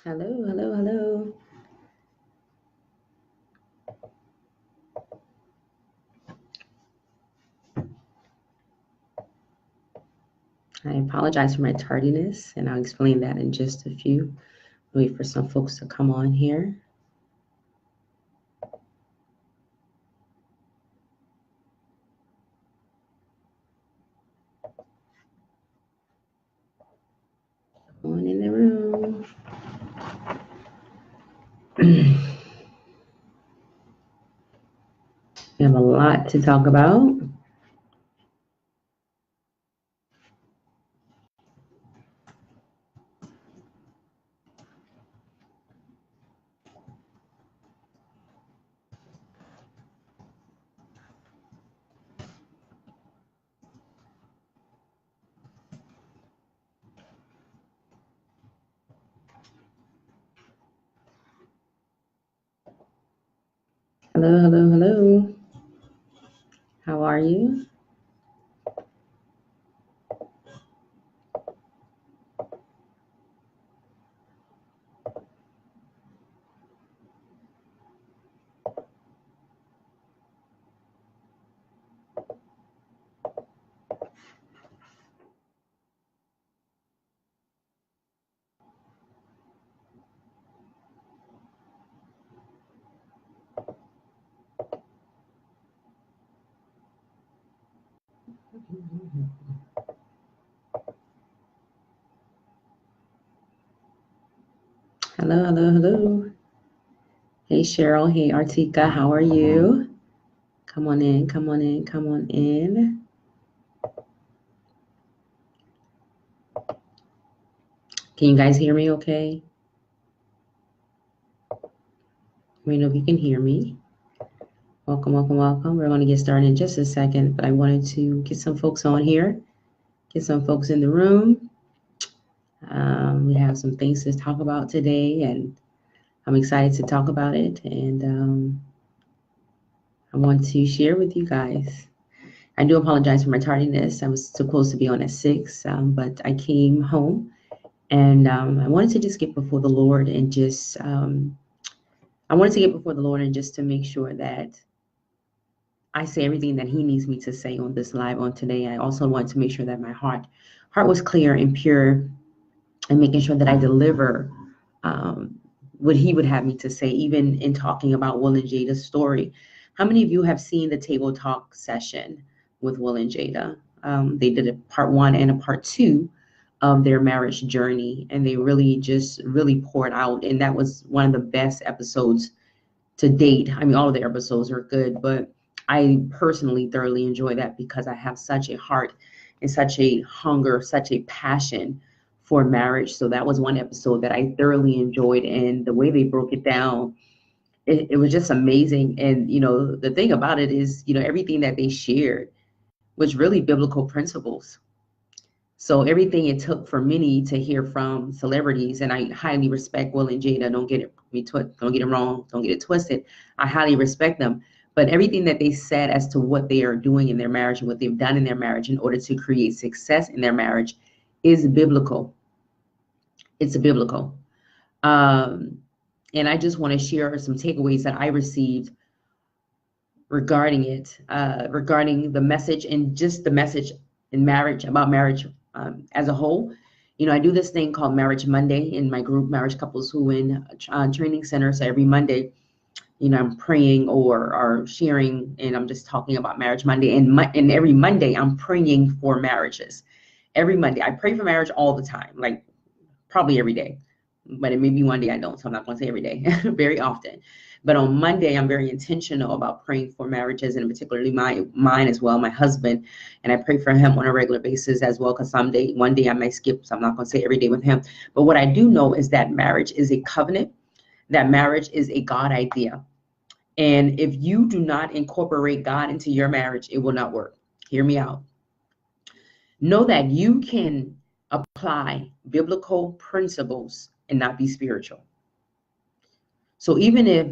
Hello, hello, hello. I apologize for my tardiness, and I'll explain that in just a few. Wait for some folks to come on here. Come on in the room. We have a lot to talk about. Hello, hello, hello. How are you? Hello, hello, hello. Hey, Cheryl. Hey, Artika. How are you? Come on in, come on in, come on in. Can you guys hear me okay? Let me know if you can hear me. Welcome, welcome, welcome. We're going to get started in just a second, but I wanted to get some folks on here, get some folks in the room. We have some things to talk about today, and I'm excited to talk about it. And I want to share with you guys. I do apologize for my tardiness. I was supposed to be on at 6, but I came home, and I wanted to just get before the Lord and just to make sure that I say everything that He needs me to say on this live on today. I also want to make sure that my heart was clear and pure, and making sure that I deliver what He would have me to say, even in talking about Will and Jada's story. How many of you have seen the table talk session with Will and Jada? They did a part 1 and a part 2 of their marriage journey, and they really poured out, and that was one of the best episodes to date. I mean, all of the episodes are good, but I personally thoroughly enjoy that because I have such a heart and such a hunger, such a passion for marriage. So that was one episode that I thoroughly enjoyed, and the way they broke it down, it was just amazing. And the thing about it is, everything that they shared was really biblical principles. So everything it took for many to hear from celebrities, and I highly respect Will and Jada. Don't get it wrong. Don't get it twisted. I highly respect them. But everything that they said as to what they are doing in their marriage and what they've done in their marriage in order to create success in their marriage is biblical. It's biblical. And I just want to share some takeaways that I received regarding it, regarding the message and just the message in marriage, about marriage as a whole. I do this thing called Marriage Monday in my group, Marriage Couples Who Win Training Center. So every Monday, I'm praying or sharing, and I'm just talking about Marriage Monday. And every Monday, I'm praying for marriages. Every Monday, I pray for marriage all the time, like probably every day. But it may be one day I don't, so I'm not going to say every day, very often. But on Monday, I'm very intentional about praying for marriages, and particularly mine as well, my husband. And I pray for him on a regular basis as well, because one day I may skip, so I'm not going to say every day with him. But what I do know is that marriage is a covenant, that marriage is a God idea. And if you do not incorporate God into your marriage, it will not work. Hear me out. Know that you can apply biblical principles and not be spiritual. So even if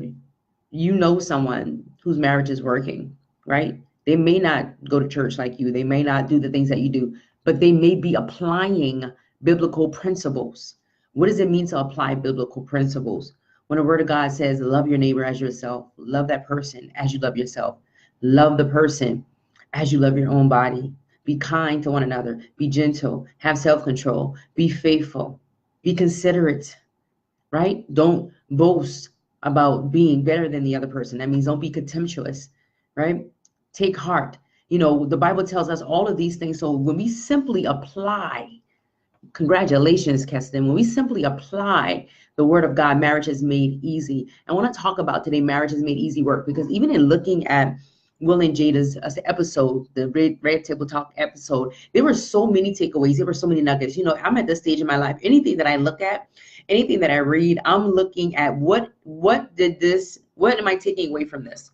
you know someone whose marriage is working, right? They may not go to church like you. They may not do the things that you do, but they may be applying biblical principles What does it mean to apply biblical principles? When the word of God says, love your neighbor as yourself, love that person as you love yourself, love the person as you love your own body, be kind to one another, be gentle, have self-control, be faithful, be considerate, right? Don't boast about being better than the other person. That means don't be contemptuous, right? Take heart. You know, the Bible tells us all of these things. So when we simply apply, congratulations, Keston, when we simply apply the word of God, marriage is made easy. I want to talk about today, marriage is made easy work, because even in looking at Will and Jada's episode, the Red Table Talk episode, there were so many takeaways. There were so many nuggets. You know, I'm at this stage in my life. Anything that I look at, anything that I read, I'm looking at what am I taking away from this?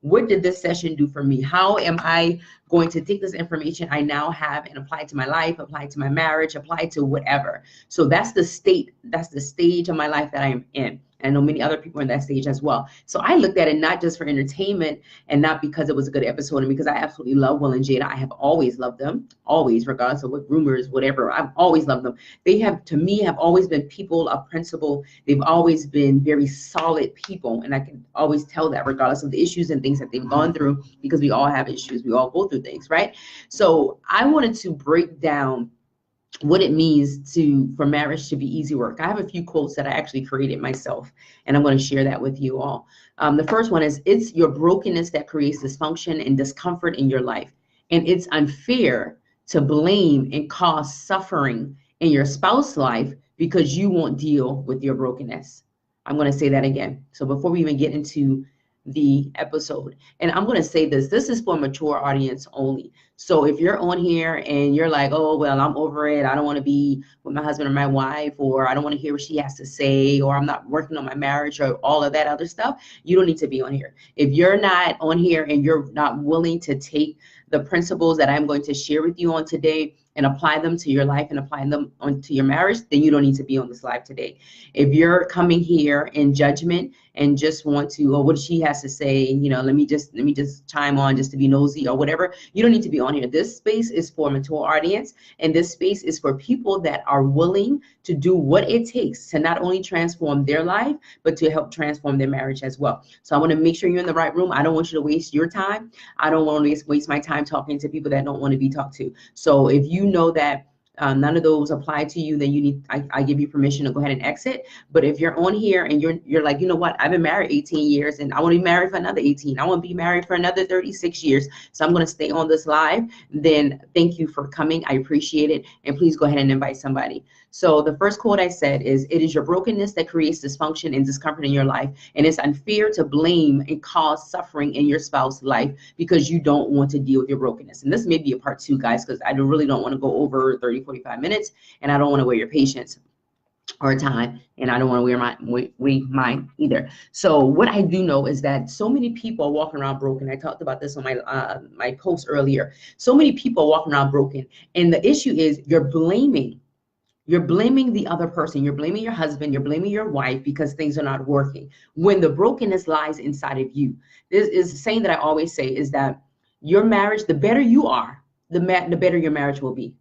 What did this session do for me? How am I going to take this information I now have and apply it to my life, apply it to my marriage, apply it to whatever? So that's the stage of my life that I am in. I know many other people are in that stage as well. So I looked at it not just for entertainment and not because it was a good episode and because I absolutely love Will and Jada. I have always loved them, always, regardless of what rumors, whatever. I've always loved them. They have, to me, have always been people of principle. They've always been very solid people. And I can always tell that regardless of the issues and things that they've gone through, because we all have issues. We all go through things, right? So I wanted to break down what it means for marriage to be easy work. I have a few quotes that I actually created myself, and I'm going to share that with you all. The first one is, it's your brokenness that creates dysfunction and discomfort in your life. And it's unfair to blame and cause suffering in your spouse's life because you won't deal with your brokenness. I'm going to say that again. So before we even get into the episode, and I'm going to say this is for a mature audience only. So if you're on here and you're like, oh, well, I'm over it, I don't want to be with my husband or my wife, or I don't want to hear what she has to say, or I'm not working on my marriage, or all of that other stuff, you don't need to be on here. If you're not on here and you're not willing to take the principles that I'm going to share with you on today and apply them to your life and apply them onto your marriage, then you don't need to be on this live today. If you're coming here in judgment and just want to, oh, what she has to say, you know, let me just chime on just to be nosy or whatever, you don't need to be on here. This space is for a mature audience, and this space is for people that are willing to do what it takes to not only transform their life, but to help transform their marriage as well. So I want to make sure you're in the right room. I don't want you to waste your time. I don't want to waste my time talking to people that don't want to be talked to. So if you know that none of those apply to you, then you need, I give you permission to go ahead and exit. But if you're on here and you're like, you know what, I've been married 18 years and I want to be married for another 18. I want to be married for another 36 years. So I'm going to stay on this live. Then thank you for coming. I appreciate it. And please go ahead and invite somebody. So the first quote I said is, it is your brokenness that creates dysfunction and discomfort in your life. And it's unfair to blame and cause suffering in your spouse's life because you don't want to deal with your brokenness. And this may be a part 2, guys, because I really don't want to go over 30, 45 minutes, and I don't want to wear your patience or time, and I don't want to wear mine either. So what I do know is that so many people are walking around broken. I talked about this on my post earlier. So many people are walking around broken, and the issue is you're blaming the other person. You're blaming your husband. You're blaming your wife because things are not working, when the brokenness lies inside of you. This is the saying that I always say, is that your marriage, the better you are, the better your marriage will be.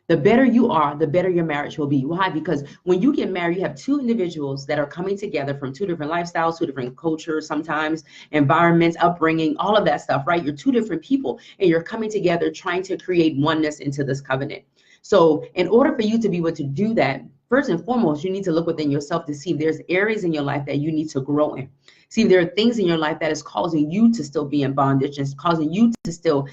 The better you are, the better your marriage will be. Why? Because when you get married, you have two individuals that are coming together from two different lifestyles, two different cultures, sometimes environments, upbringing, all of that stuff, right? You're two different people and you're coming together trying to create oneness into this covenant. So in order for you to be able to do that, first and foremost, you need to look within yourself to see if there's areas in your life that you need to grow in. See if there are things in your life that is causing you to still be in bondage and causing you to still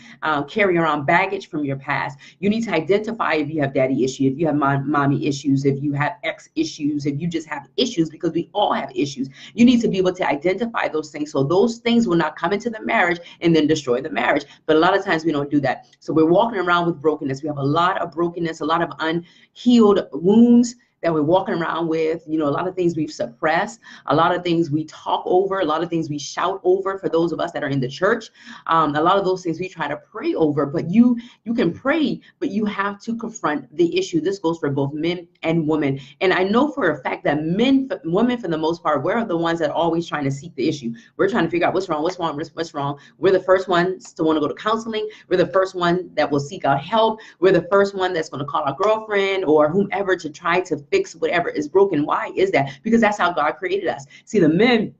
carry around baggage from your past. You need to identify if you have daddy issues, if you have mommy issues, if you have ex issues, if you just have issues, because we all have issues. You need to be able to identify those things so those things will not come into the marriage and then destroy the marriage. But a lot of times we don't do that. So we're walking around with brokenness. We have a lot of brokenness, a lot of unhealed wounds that we're walking around with, you know, a lot of things we've suppressed, a lot of things we talk over, a lot of things we shout over for those of us that are in the church. A lot of those things we try to pray over, but you can pray, but you have to confront the issue. This goes for both men and women. And I know for a fact that women, for the most part, we're the ones that are always trying to seek the issue. We're trying to figure out what's wrong. We're the first ones to want to go to counseling. We're the first one that will seek out help. We're the first one that's going to call our girlfriend or whomever to try to fix whatever is broken. Why is that? Because that's how God created us. See, the men,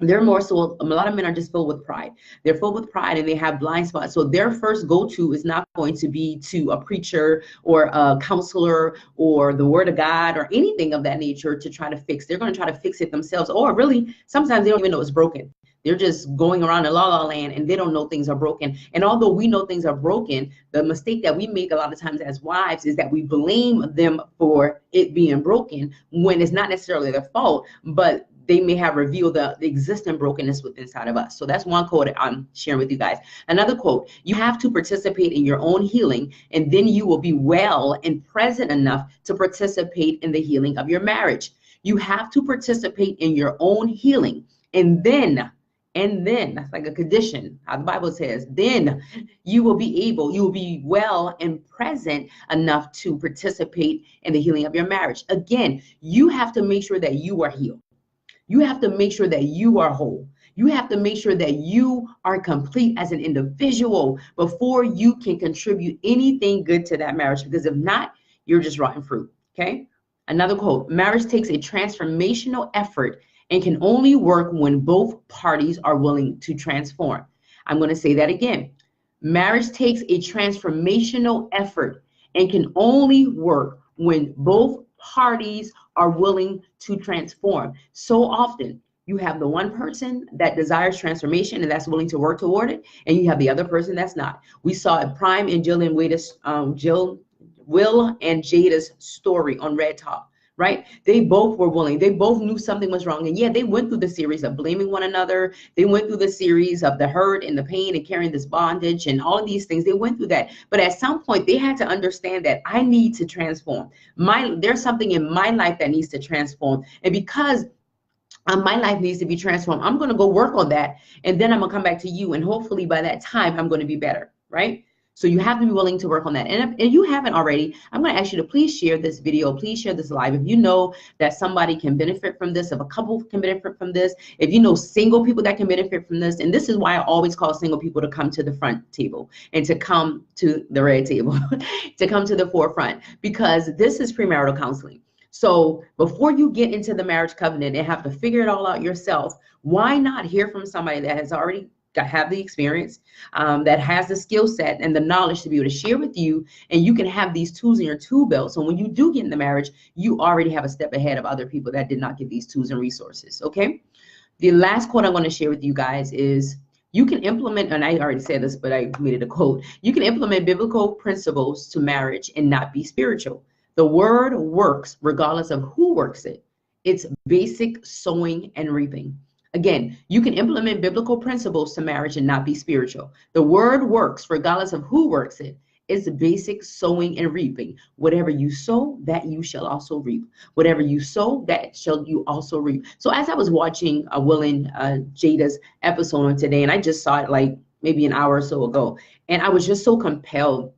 they're more so, a lot of men are just filled with pride. They're filled with pride and they have blind spots. So their first go-to is not going to be to a preacher or a counselor or the word of God or anything of that nature to try to fix. They're going to try to fix it themselves. Or really, sometimes they don't even know it's broken. They're just going around in la la land and they don't know things are broken. And although we know things are broken, the mistake that we make a lot of times as wives is that we blame them for it being broken when it's not necessarily their fault, but they may have revealed the existing brokenness within inside of us. So that's one quote I'm sharing with you guys. Another quote: you have to participate in your own healing, and then you will be well and present enough to participate in the healing of your marriage. You have to participate in your own healing, and then that's like a condition, how the Bible says, then you will be well and present enough to participate in the healing of your marriage. Again, you have to make sure that you are healed. You have to make sure that you are whole. You have to make sure that you are complete as an individual before you can contribute anything good to that marriage. Because if not, you're just rotten fruit. Okay. Another quote: marriage takes a transformational effort and can only work when both parties are willing to transform. I'm going to say that again. Marriage takes a transformational effort and can only work when both parties are willing to transform. So often you have the one person that desires transformation and that's willing to work toward it, and you have the other person that's not. We saw it prime in Will and Jada's story on Red Talk. Right? They both were willing. They both knew something was wrong. And yeah, they went through the series of blaming one another. They went through the series of the hurt and the pain and carrying this bondage and all of these things. They went through that. But at some point, they had to understand that I need to transform. There's something in my life that needs to transform. And because my life needs to be transformed, I'm going to go work on that. And then I'm going to come back to you. And hopefully by that time, I'm going to be better. Right? So you have to be willing to work on that. And if you haven't already, I'm going to ask you to please share this video. Please share this live. If you know that somebody can benefit from this, if a couple can benefit from this, if you know single people that can benefit from this, and this is why I always call single people to come to the front table and to come to the red table, to come to the forefront, because this is premarital counseling. So before you get into the marriage covenant and have to figure it all out yourself, why not hear from somebody that has already have the experience, that has the skill set and the knowledge to be able to share with you, and you can have these tools in your tool belt. So when you do get in the marriage, you already have a step ahead of other people that did not get these tools and resources. Okay. The last quote I'm going to share with you guys is, you can implement, and I already said this, but I made it a quote. You can implement biblical principles to marriage and not be spiritual. The word works regardless of who works it. It's basic sowing and reaping. Again, you can implement biblical principles to marriage and not be spiritual. The word works regardless of who works it. It's basic sowing and reaping. Whatever you sow, that you shall also reap. Whatever you sow, that shall you also reap. So as I was watching Will and Jada's episode on today, and I just saw it like maybe an hour or so ago, and I was just so compelled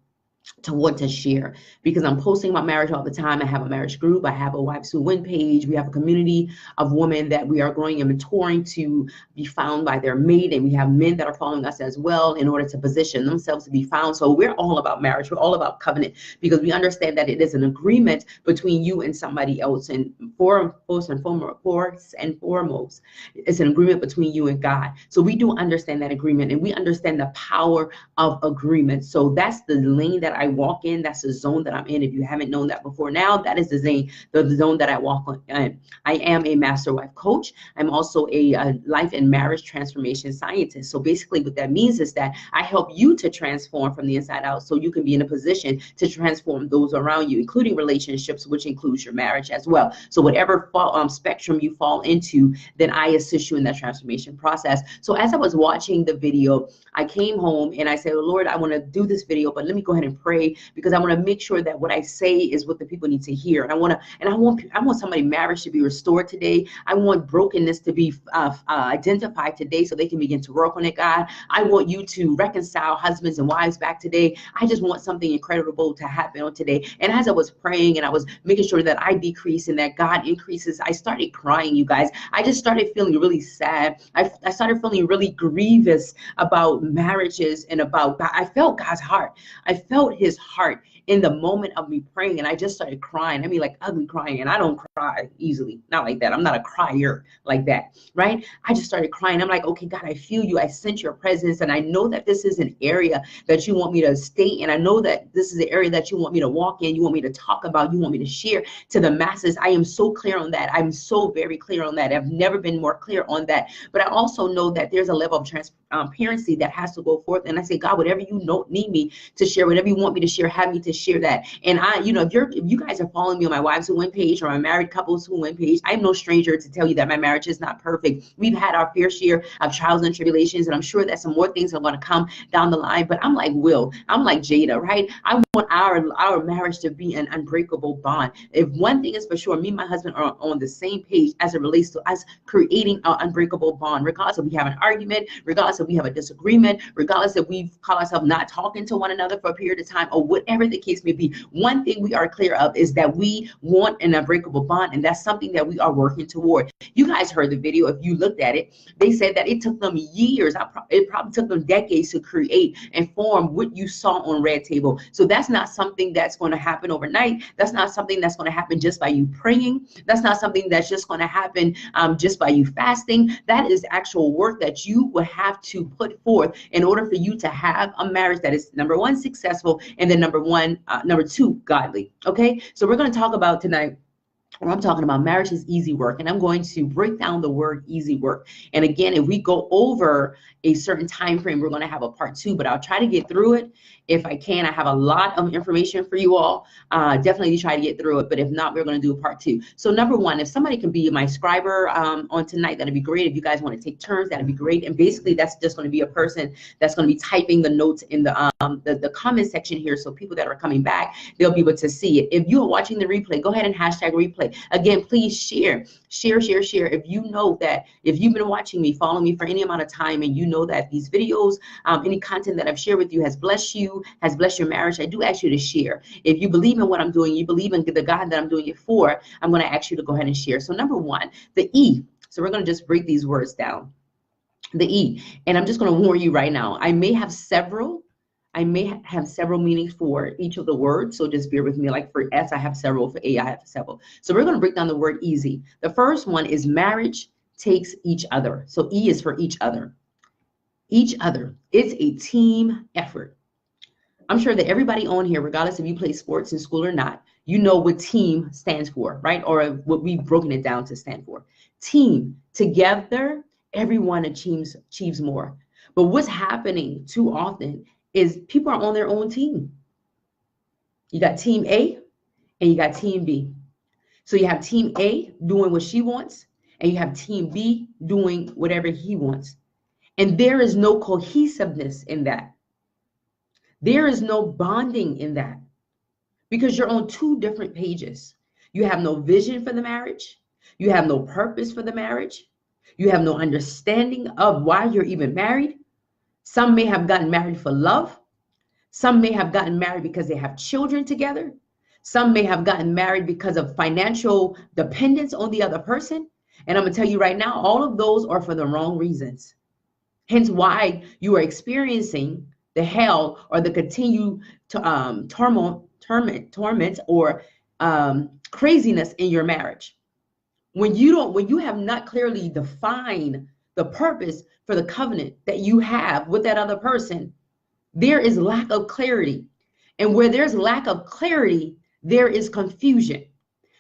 to want to share, because I'm posting about marriage all the time. I have a marriage group. I have a Wives Who Win page. We have a community of women that we are growing and mentoring to be found by their mate. And we have men that are following us as well in order to position themselves to be found. So we're all about marriage. We're all about covenant, because we understand that it is an agreement between you and somebody else. And first and foremost, it's an agreement between you and God. So we do understand that agreement, and we understand the power of agreement. So that's the lane that I walk in. That's the zone that I'm in. If you haven't known that before, now that is the zone that I walk on. I am a master wife coach. I'm also a life and marriage transformation scientist. So basically what that means is that I help you to transform from the inside out, so you can be in a position to transform those around you, including relationships, which includes your marriage as well. So whatever spectrum you fall into, then I assist you in that transformation process. So as I was watching the video, I came home and I said, oh, Lord, I want to do this video, but let me go ahead and pray, because I want to make sure that what I say is what the people need to hear. And I want somebody's marriage to be restored today. I want brokenness to be identified today, so they can begin to work on it, God. I want you to reconcile husbands and wives back today. I just want something incredible to happen on today. And as I was praying and I was making sure that I decrease and that God increases, I started crying, you guys. I just started feeling really sad. I started feeling really grievous about marriages and about God. I felt God's heart. I felt healed his heart in the moment of me praying. And I just started crying. I mean, like ugly crying. And I don't cry easily. Not like that. I'm not a crier like that, right? I just started crying. I'm like, okay, God, I feel you. I sense your presence. And I know that this is an area that you want me to stay in. I know that this is the area that you want me to walk in. You want me to talk about. You want me to share to the masses. I am so clear on that. I'm so very clear on that. I've never been more clear on that. But I also know that there's a level of transparency that has to go forth. And I say, God, whatever you need me to share, whatever you want me to share, have me to share that. And I, you know, if you guys are following me on my Wives Who Win page or my Married Couples Who Win page, I'm no stranger to tell you that my marriage is not perfect. We've had our fair share of trials and tribulations, and I'm sure that some more things are going to come down the line. But I'm like Will, I'm like Jada, right? I want our marriage to be an unbreakable bond. If one thing is for sure, me and my husband are on the same page as it relates to us creating an unbreakable bond, regardless if we have an argument, regardless if we have a disagreement, regardless if we call ourselves not talking to one another for a period of time, or whatever the case may be. One thing we are clear of is that we want an unbreakable bond, and that's something that we are working toward. You guys heard the video. If you looked at it, they said that it took them years. It probably took them decades to create and form what you saw on Red Table. So that's not something that's going to happen overnight. That's not something that's going to happen just by you praying. That's not something that's just going to happen just by you fasting. That is actual work that you would have to put forth in order for you to have a marriage that is, number one, successful, and then number two, godly. Okay, so we're going to talk about tonight. I'm talking about marriage is easy work, and I'm going to break down the word easy work. And again, if we go over a certain time frame, we're going to have a part 2, but I'll try to get through it if I can. I have a lot of information for you all. Definitely try to get through it, but if not, we're going to do a part 2. So number one, if somebody can be my scriber on tonight, that'd be great. If you guys want to take turns, that'd be great. And basically, that's just going to be a person that's going to be typing the notes in the comment section here, so people that are coming back, they'll be able to see it. If you are watching the replay, go ahead and hashtag replay. Again, please share. If you know that, if you've been watching me, follow me for any amount of time, and you know that these videos, any content that I've shared with you has blessed you, has blessed your marriage, I do ask you to share. If you believe in what I'm doing, you believe in the God that I'm doing it for, I'm going to ask you to go ahead and share. So number one, the E. So we're going to just break these words down. The E. And I'm just going to warn you right now, I may have several meanings for each of the words, so just bear with me. Like for S, I have several. For A, I have several. So we're going to break down the word easy. The first one is marriage takes each other. So E is for each other. Each other. It's a team effort. I'm sure that everybody on here, regardless if you play sports in school or not, you know what team stands for, right? Or what we've broken it down to stand for. Team. Together, everyone achieves more. But what's happening too often is people are on their own team. You got team A and you got team B. So you have team A doing what she wants, and you have team B doing whatever he wants. And there is no cohesiveness in that. There is no bonding in that, because you're on two different pages. You have no vision for the marriage. You have no purpose for the marriage. You have no understanding of why you're even married. Some may have gotten married for love. Some may have gotten married because they have children together. Some may have gotten married because of financial dependence on the other person. And I'm going to tell you right now, all of those are for the wrong reasons. Hence why you are experiencing the hell or the continued torment or craziness in your marriage. When you have not clearly defined the purpose for the covenant that you have with that other person, there is lack of clarity. And where there's lack of clarity, there is confusion.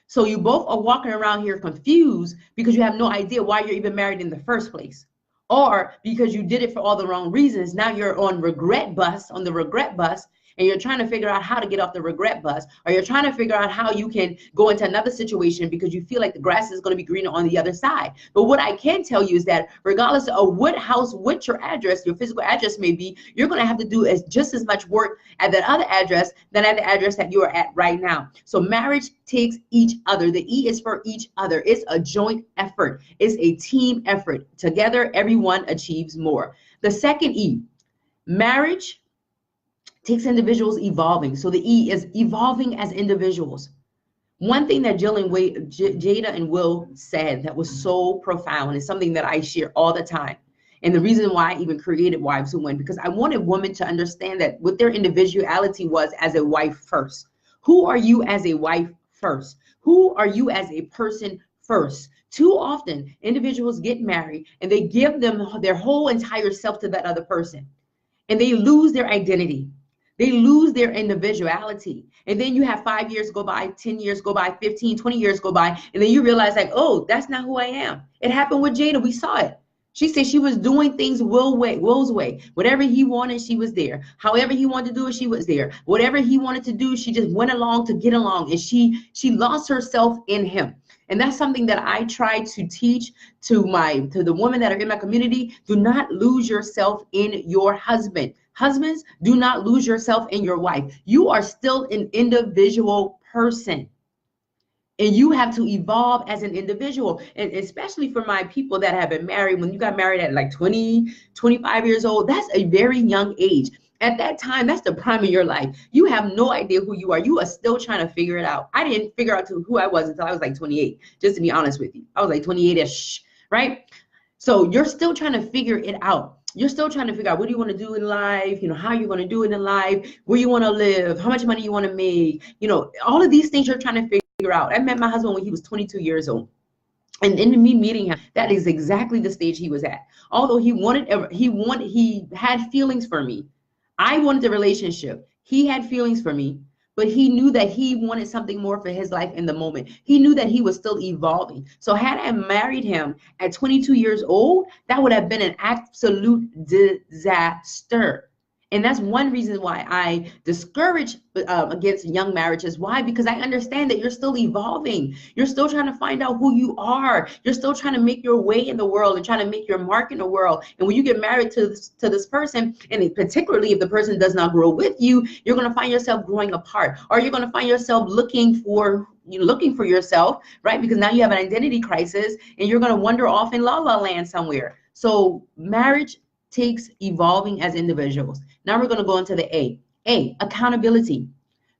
So you both are walking around here confused because you have no idea why you're even married in the first place. Or because you did it for all the wrong reasons. Now you're on the regret bus, and you're trying to figure out how to get off the regret bus, or you're trying to figure out how you can go into another situation because you feel like the grass is going to be greener on the other side. But what I can tell you is that regardless of what house, what your address, your physical address may be, you're going to have to do just as much work at that other address than at the address that you are at right now. So marriage takes each other. The E is for each other. It's a joint effort. It's a team effort. Together, everyone achieves more. The second E, marriage takes individuals evolving. So the E is evolving as individuals. One thing that Jada and Will said that was so profound, is something that I share all the time, And the reason why I even created Wives Who Win, because I wanted women to understand that what their individuality was as a wife first. Who are you as a wife first? Who are you as a person first? Too often, individuals get married and they give them their whole entire self to that other person, and they lose their identity. They lose their individuality. And then you have 5 years go by, 10 years go by, 15, 20 years go by, and then you realize like, oh, that's not who I am. It happened with Jada. We saw it. She said she was doing things Will's way. Whatever he wanted, she was there. However he wanted to do it, she was there. Whatever he wanted to do, she just went along to get along. And she lost herself in him. And that's something that I try to teach to the women that are in my community. Do not lose yourself in your husband. Husbands, do not lose yourself in your wife. You are still an individual person. And you have to evolve as an individual. And especially for my people that have been married, when you got married at like 20, 25 years old, that's a very young age. At that time, that's the prime of your life. You have no idea who you are. You are still trying to figure it out. I didn't figure out who I was until I was like 28, just to be honest with you. I was like 28-ish, right? So you're still trying to figure it out. You're still trying to figure out what do you want to do in life, how you're going to do it in life, where you want to live, how much money you want to make, all of these things you're trying to figure out. I met my husband when he was 22 years old. And in me meeting him, that is exactly the stage he was at. Although he had feelings for me. I wanted the relationship. He had feelings for me, but he knew that he wanted something more for his life in the moment. He knew that he was still evolving. So had I married him at 22 years old, that would have been an absolute disaster. And that's one reason why I discourage against young marriages. Why? Because I understand that you're still evolving. You're still trying to find out who you are. You're still trying to make your way in the world and trying to make your mark in the world. And when you get married to this person, and particularly if the person does not grow with you, you're going to find yourself growing apart, or you're going to find yourself looking for yourself, right? Because now you have an identity crisis and you're going to wander off in la la land somewhere. So marriage takes evolving as individuals. Now we're going to go into the A, accountability.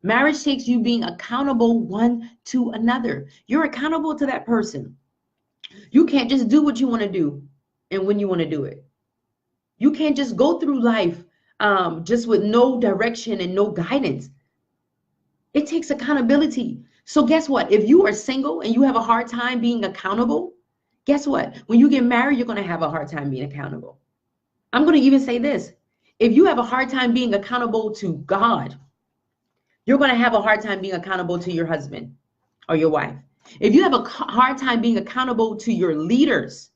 Marriage takes you being accountable one to another. You're accountable to that person. You can't just do what you want to do and when you want to do it. You can't just go through life just with no direction and no guidance. It takes accountability. So guess what? If you are single and you have a hard time being accountable, guess what? When you get married, you're going to have a hard time being accountable. I'm going to even say this. If you have a hard time being accountable to God, you're going to have a hard time being accountable to your husband or your wife. If you have a hard time being accountable to your leaders,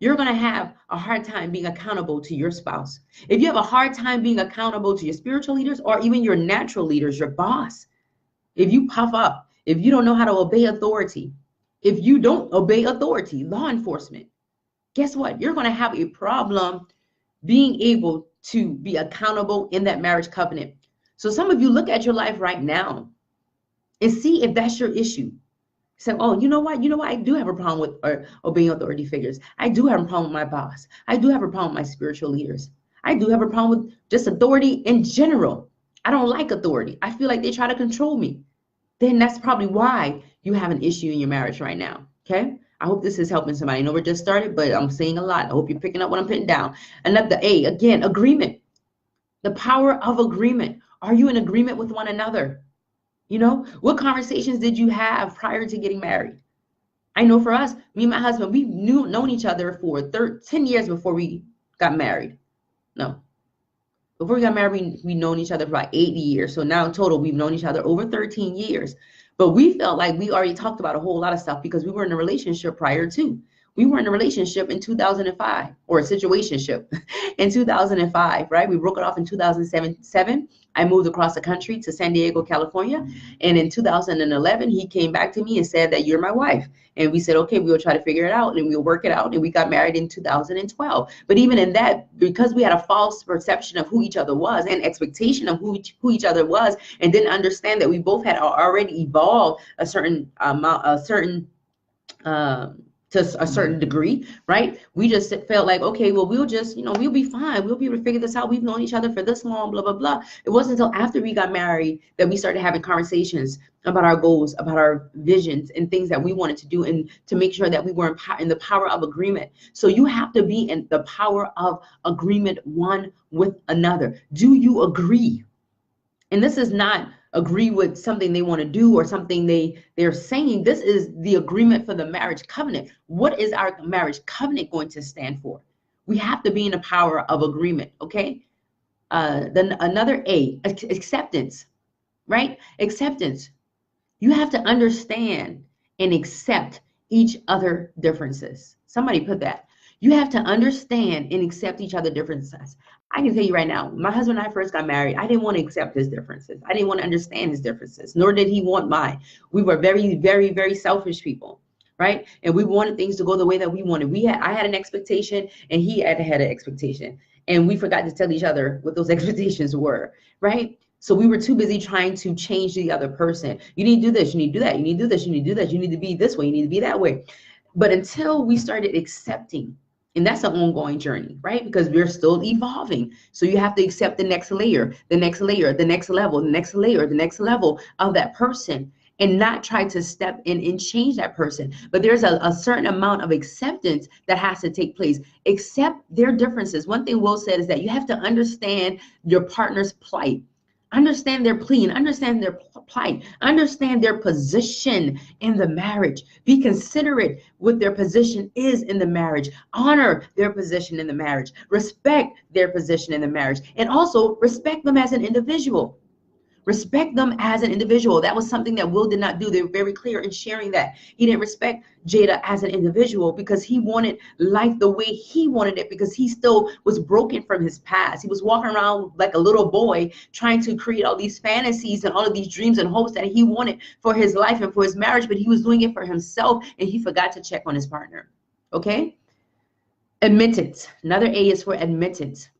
you're going to have a hard time being accountable to your spouse. If you have a hard time being accountable to your spiritual leaders or even your natural leaders, your boss, if you puff up, if you don't know how to obey authority, if you don't obey authority, law enforcement, guess what? You're going to have a problem being able to be accountable in that marriage covenant. So some of you look at your life right now and see if that's your issue. Say, oh, you know what? I do have a problem with obeying authority figures. I do have a problem with my boss. I do have a problem with my spiritual leaders. I do have a problem with just authority in general. I don't like authority. I feel like they try to control me. Then that's probably why you have an issue in your marriage right now. Okay? I hope this is helping somebody. I know we're just started, but I'm saying a lot. I hope you're picking up what I'm putting down. Another A, again, agreement. The power of agreement. Are you in agreement with one another? What conversations did you have prior to getting married? I know for us, me and my husband, we've known each other for 10 years before we got married. No. Before we got married, we've known each other for about 8 years. So now in total, we've known each other over 13 years. But we felt like we already talked about a whole lot of stuff because we were in a relationship prior to. We were in a relationship in 2005, or a situationship in 2005, right? We broke it off in 2007. I moved across the country to San Diego, California. And in 2011, he came back to me and said that you're my wife. And we said, okay, we'll try to figure it out and we'll work it out. And we got married in 2012. But even in that, because we had a false perception of who each other was and expectation of who each other was, and didn't understand that we both had already evolved a certain to a certain degree, right? We just felt like, okay, well, we'll just, we'll be fine. We'll be able to figure this out. We've known each other for this long, blah, blah, blah. It wasn't until after we got married that we started having conversations about our goals, about our visions and things that we wanted to do, and to make sure that we were in the power of agreement. So you have to be in the power of agreement one with another. Do you agree? And this is not agree with something they want to do or something they're saying. This is the agreement for the marriage covenant. What is our marriage covenant going to stand for? We have to be in the power of agreement, okay? Then another A, acceptance, right? Acceptance. You have to understand and accept each other differences. Somebody put that. You have to understand and accept each other differences. I can tell you right now, my husband and I first got married, I didn't want to accept his differences. I didn't want to understand his differences, nor did he want mine. We were very, very, very selfish people, right? And we wanted things to go the way that we wanted. I had an expectation and he had an expectation. And we forgot to tell each other what those expectations were, right? So we were too busy trying to change the other person. You need to do this, you need to do that, you need to do this, you need to do that, you need to be this way, you need to be that way. But until we started accepting, and that's an ongoing journey, right? Because we're still evolving. So you have to accept the next layer, the next layer, the next level, the next layer, the next level of that person, and not try to step in and change that person. But there's a certain amount of acceptance that has to take place. Accept their differences. One thing Will said is that you have to understand your partner's plight. Understand their plea and understand their plight. Understand their position in the marriage. Be considerate what their position is in the marriage. Honor their position in the marriage. Respect their position in the marriage. And also respect them as an individual. Respect them as an individual. That was something that Will did not do. They were very clear in sharing that. He didn't respect Jada as an individual because he wanted life the way he wanted it, because he still was broken from his past. He was walking around like a little boy trying to create all these fantasies and all of these dreams and hopes that he wanted for his life and for his marriage, but he was doing it for himself and he forgot to check on his partner. Okay? Admittance. Another A is for admittance.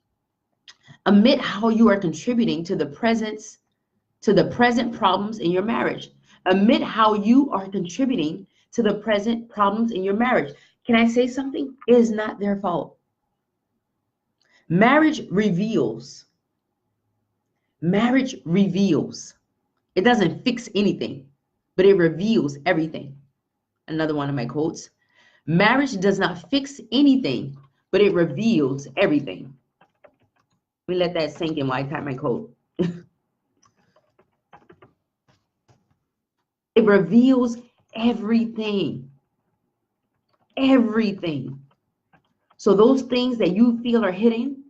Admit how you are contributing to the present problems in your marriage. Admit how you are contributing to the present problems in your marriage. Can I say something? It is not their fault. Marriage reveals. Marriage reveals. It doesn't fix anything, but it reveals everything. Another one of my quotes. Marriage does not fix anything, but it reveals everything. Let me let that sink in while I type my quote. It reveals everything. Everything. So those things that you feel are hidden,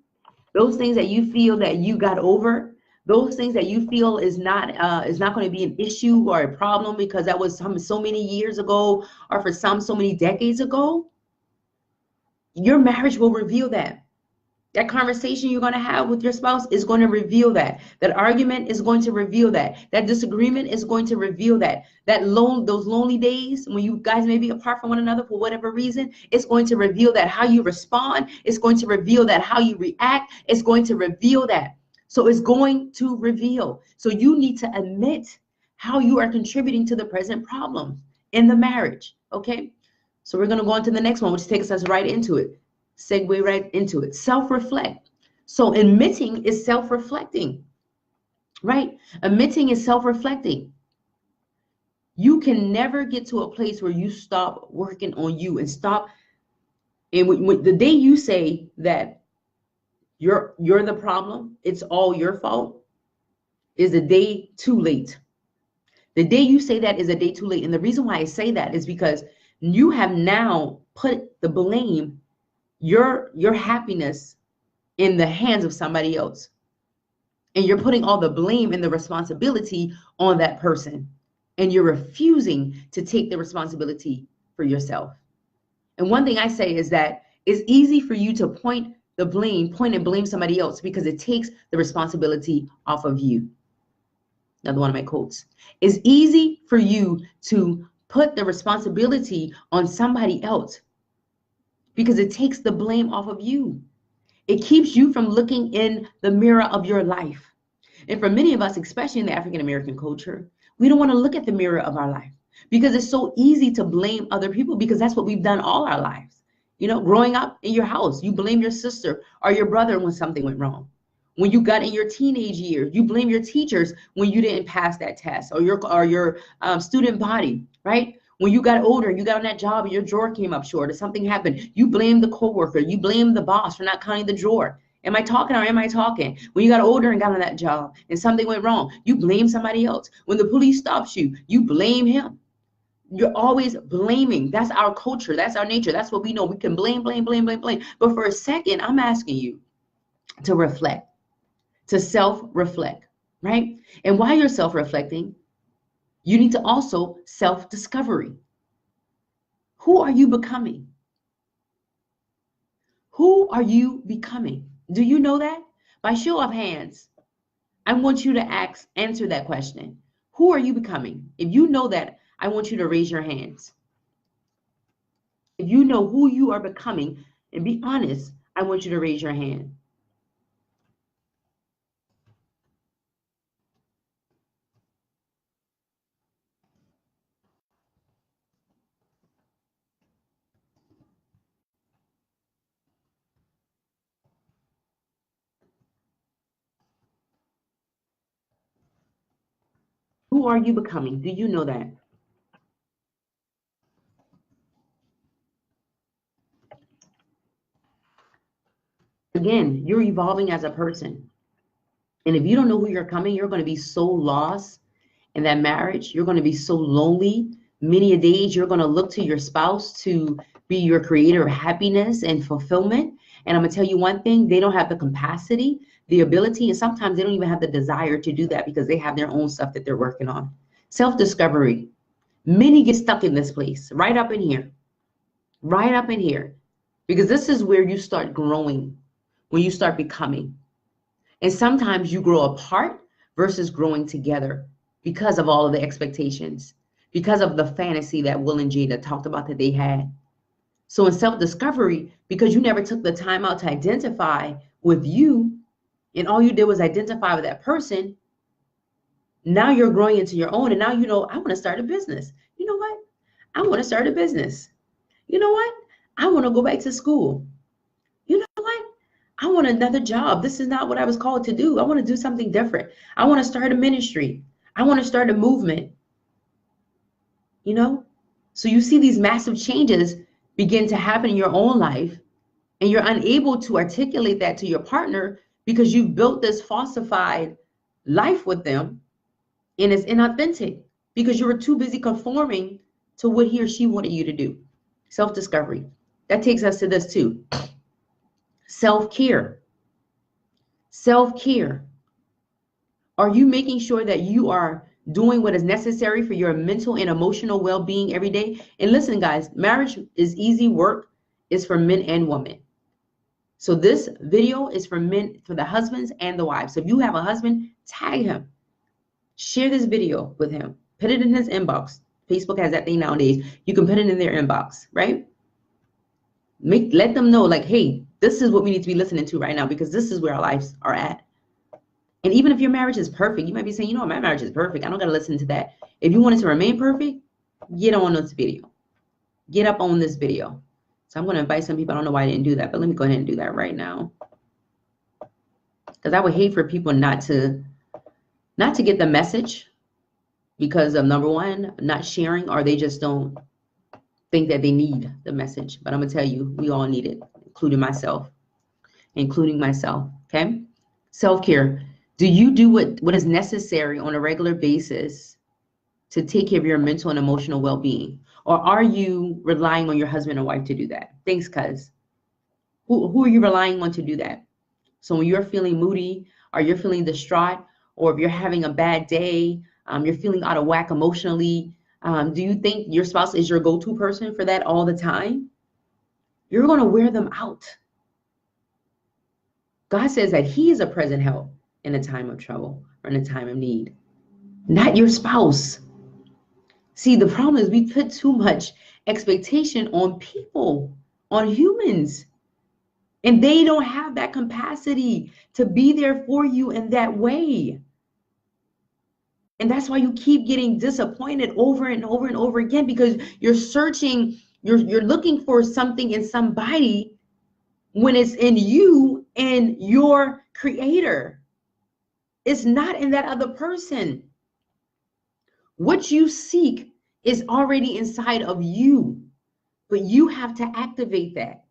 those things that you feel that you got over, those things that you feel is not going to be an issue or a problem because that was so many years ago, or for some so many decades ago, your marriage will reveal that. That conversation you're going to have with your spouse is going to reveal that. That argument is going to reveal that. That disagreement is going to reveal that. Those lonely days when you guys may be apart from one another for whatever reason, it's going to reveal that. How you respond, it's going to reveal that. How you react, it's going to reveal that. So it's going to reveal. So you need to admit how you are contributing to the present problem in the marriage. Okay? So we're going to go on to the next one, which takes us right into it. Segue right into it. Self-reflect. So admitting is self-reflecting, right? Admitting is self-reflecting. You can never get to a place where you stop working on you and stop. And when the day you say that you're the problem, it's all your fault, is a day too late. The day you say that is a day too late. And the reason why I say that is because you have now put the blame, your happiness, in the hands of somebody else. And you're putting all the blame and the responsibility on that person. And you're refusing to take the responsibility for yourself. And one thing I say is that it's easy for you to point and blame somebody else because it takes the responsibility off of you. Another one of my quotes. It's easy for you to put the responsibility on somebody else because it takes the blame off of you. It keeps you from looking in the mirror of your life. And for many of us, especially in the African American culture, we don't want to look at the mirror of our life. Because it's so easy to blame other people because that's what we've done all our lives. You know, growing up in your house, you blame your sister or your brother when something went wrong. When you got in your teenage years, you blame your teachers when you didn't pass that test, or your student body, right? When you got older, you got on that job and your drawer came up short or something happened, you blame the coworker, you blame the boss for not counting the drawer. Am I talking or am I talking? When you got older and got on that job and something went wrong, you blame somebody else. When the police stops you, you blame him. You're always blaming. That's our culture. That's our nature. That's what we know. We can blame, blame, blame, blame, blame. But for a second, I'm asking you to reflect, to self-reflect, right? And while you're self-reflecting, you need to also self-discovery. Who are you becoming? Who are you becoming? Do you know that? By show of hands, I want you to answer that question. Who are you becoming? If you know that, I want you to raise your hands. If you know who you are becoming, and be honest, I want you to raise your hand. Who are you becoming? Do you know that? Again, you're evolving as a person. And if you don't know who you're coming, you're going to be so lost in that marriage. You're going to be so lonely. Many a days you're going to look to your spouse to be your creator of happiness and fulfillment. And I'm going to tell you one thing, they don't have the capacity, the ability, and sometimes they don't even have the desire to do that because they have their own stuff that they're working on. Self-discovery. Many get stuck in this place, right up in here, right up in here, because this is where you start growing, when you start becoming. And sometimes you grow apart versus growing together because of all of the expectations, because of the fantasy that Will and Jada talked about that they had. So in self-discovery, because you never took the time out to identify with you, and all you did was identify with that person, now you're growing into your own. And now you know, I want to start a business. You know what? I want to start a business. You know what? I want to go back to school. You know what? I want another job. This is not what I was called to do. I want to do something different. I want to start a ministry. I want to start a movement. You know? So you see these massive changes begin to happen in your own life, and you're unable to articulate that to your partner because you've built this falsified life with them, and it's inauthentic because you were too busy conforming to what he or she wanted you to do. Self-discovery. That takes us to this too. Self-care. Self-care. Are you making sure that you are doing what is necessary for your mental and emotional well-being every day? And listen, guys, marriage is easy work. It's for men and women. So this video is for men, for the husbands and the wives. So if you have a husband, tag him. Share this video with him. Put it in his inbox. Facebook has that thing nowadays. You can put it in their inbox, right? Let them know, like, hey, this is what we need to be listening to right now because this is where our lives are at. And even if your marriage is perfect, you might be saying, you know, my marriage is perfect. I don't got to listen to that. If you want it to remain perfect, get on this video. Get up on this video. So I'm going to invite some people. I don't know why I didn't do that, but let me go ahead and do that right now. Because I would hate for people not to get the message because of, number one, not sharing, or they just don't think that they need the message. But I'm going to tell you, we all need it, including myself. Okay? Self-care. Do you do what is necessary on a regular basis to take care of your mental and emotional well-being? Or are you relying on your husband or wife to do that? Thanks, cuz. Who are you relying on to do that? So when you're feeling moody, or you're feeling distraught, or if you're having a bad day, you're feeling out of whack emotionally, do you think your spouse is your go-to person for that all the time? You're going to wear them out. God says that he is a present help in a time of trouble or in a time of need, not your spouse. See, the problem is we put too much expectation on people, on humans, and they don't have that capacity to be there for you in that way. And that's why you keep getting disappointed over and over and over again, because you're searching, you're looking for something in somebody when it's in you and your creator. It's not in that other person. What you seek is already inside of you, but you have to activate that.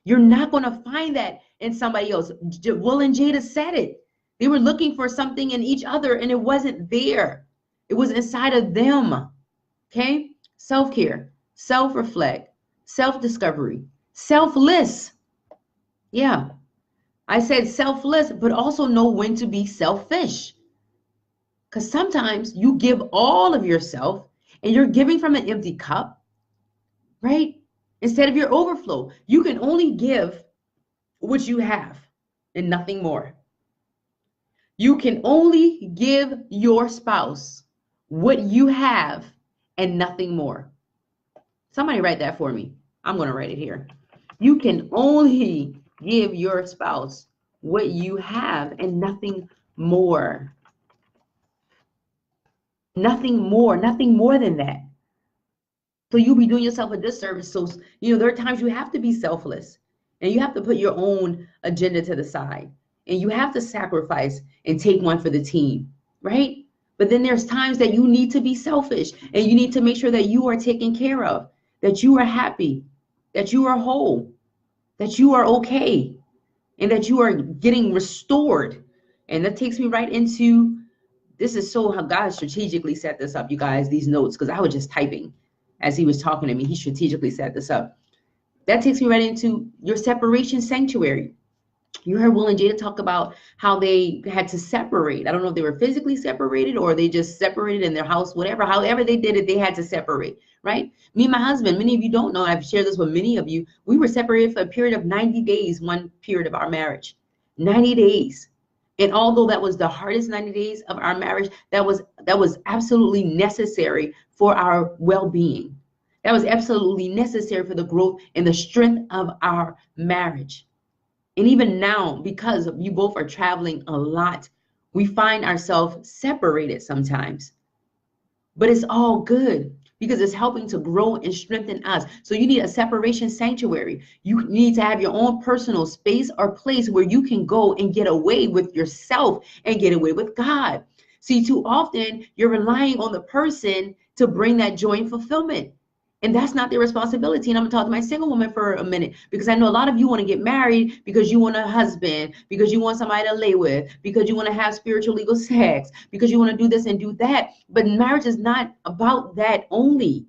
You're not going to find that in somebody else. Will and Jada said it. They were looking for something in each other and it wasn't there. It was inside of them. Okay? Self-care, self-reflect, self-discovery, selfless. Yeah. I said selfless, but also know when to be selfish. Because sometimes you give all of yourself and you're giving from an empty cup, right? Instead of your overflow. You can only give what you have and nothing more. You can only give your spouse what you have and nothing more. Somebody write that for me. I'm going to write it here. You can only give your spouse what you have and nothing more. Nothing more than that. So you'll be doing yourself a disservice. So, there are times you have to be selfless and you have to put your own agenda to the side and you have to sacrifice and take one for the team, right? But then there's times that you need to be selfish and you need to make sure that you are taken care of, that you are happy, that you are whole, that you are okay, and that you are getting restored. And that takes me right into, this is so how God strategically set this up, you guys, these notes, because I was just typing as he was talking to me. He strategically set this up. That takes me right into your separation sanctuary. You heard Will and Jada talk about how they had to separate. I don't know if they were physically separated or they just separated in their house, whatever. However they did it, they had to separate, right? Me and my husband, many of you don't know, I've shared this with many of you. We were separated for a period of 90 days, one period of our marriage. 90 days. And although that was the hardest 90 days of our marriage, that was absolutely necessary for our well-being. That was absolutely necessary for the growth and the strength of our marriage. And even now, because you both are traveling a lot, we find ourselves separated sometimes. But it's all good because it's helping to grow and strengthen us. So you need a separation sanctuary. You need to have your own personal space or place where you can go and get away with yourself and get away with God. See, too often you're relying on the person to bring that joy and fulfillment. And that's not their responsibility. And I'm going to talk to my single woman for a minute, because I know a lot of you want to get married because you want a husband, because you want somebody to lay with, because you want to have spiritual legal sex, because you want to do this and do that. But marriage is not about that only.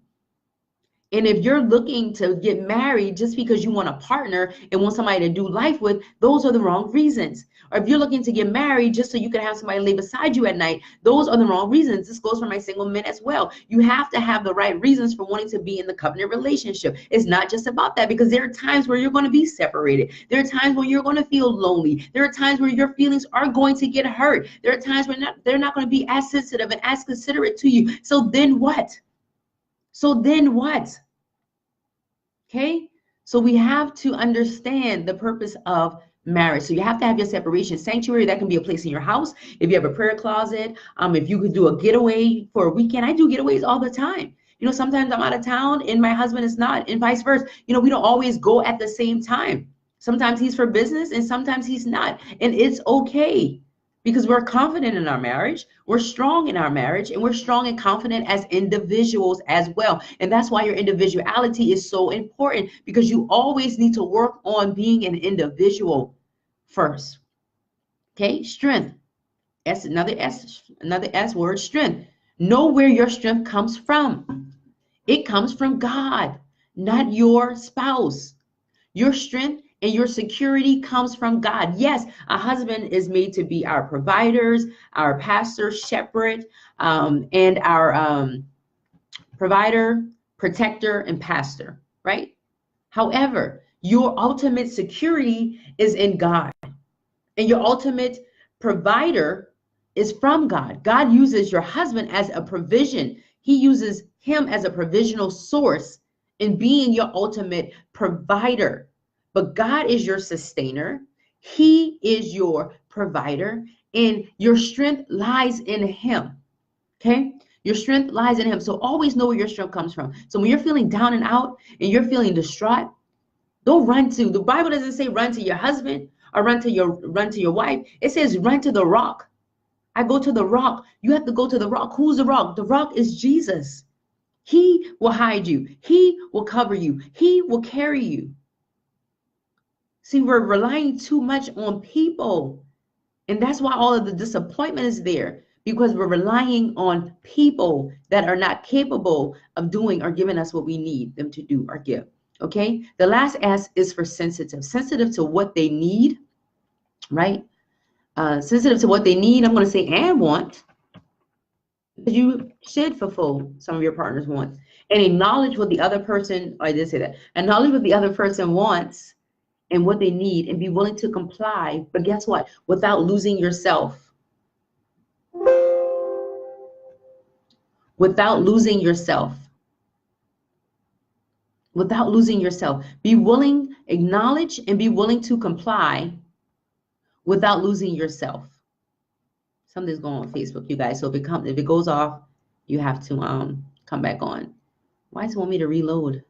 And if you're looking to get married just because you want a partner and want somebody to do life with, those are the wrong reasons. Or if you're looking to get married just so you can have somebody lay beside you at night, those are the wrong reasons. This goes for my single men as well. You have to have the right reasons for wanting to be in the covenant relationship. It's not just about that, because there are times where you're going to be separated. There are times when you're going to feel lonely. There are times where your feelings are going to get hurt. There are times when they're not going to be as sensitive and as considerate to you. So then what? Okay, so we have to understand the purpose of marriage. So you have to have your separation sanctuary. That can be a place in your house. If you have a prayer closet, if you could do a getaway for a weekend. I do getaways all the time. Sometimes I'm out of town and my husband is not, and vice versa. We don't always go at the same time. Sometimes he's for business and sometimes he's not. And it's okay, because we're confident in our marriage, we're strong in our marriage, and we're strong and confident as individuals as well. And that's why your individuality is so important, because you always need to work on being an individual first. Okay, strength. Another S word, strength. Know where your strength comes from. It comes from God, not your spouse. Your strength and your security comes from God. Yes, a husband is made to be our providers, our pastor, shepherd, and our provider, protector, and pastor, right? However, your ultimate security is in God, and your ultimate provider is from God. God uses your husband as a provision. He uses him as a provisional source in being your ultimate provider. But God is your sustainer. He is your provider, and your strength lies in him. Okay? Your strength lies in him. So always know where your strength comes from. So when you're feeling down and out and you're feeling distraught, don't run to, the Bible doesn't say run to your husband or run to your wife. It says run to the rock. I go to the rock. You have to go to the rock. Who's the rock? The rock is Jesus. He will hide you. He will cover you. He will carry you. See, we're relying too much on people. And that's why all of the disappointment is there, because we're relying on people that are not capable of doing or giving us what we need them to do or give. Okay. The last S is for sensitive, sensitive to what they need, right? Sensitive to what they need. I'm going to say and want. You should fulfill some of your partner's wants and acknowledge what the other person, I did say that, acknowledge what the other person wants and what they need and be willing to comply. But guess what? Without losing yourself. Without losing yourself. Without losing yourself. Be willing, acknowledge, and be willing to comply without losing yourself. Something's going on Facebook, you guys. So if it goes off, you have to come back on. Why does it want me to reload?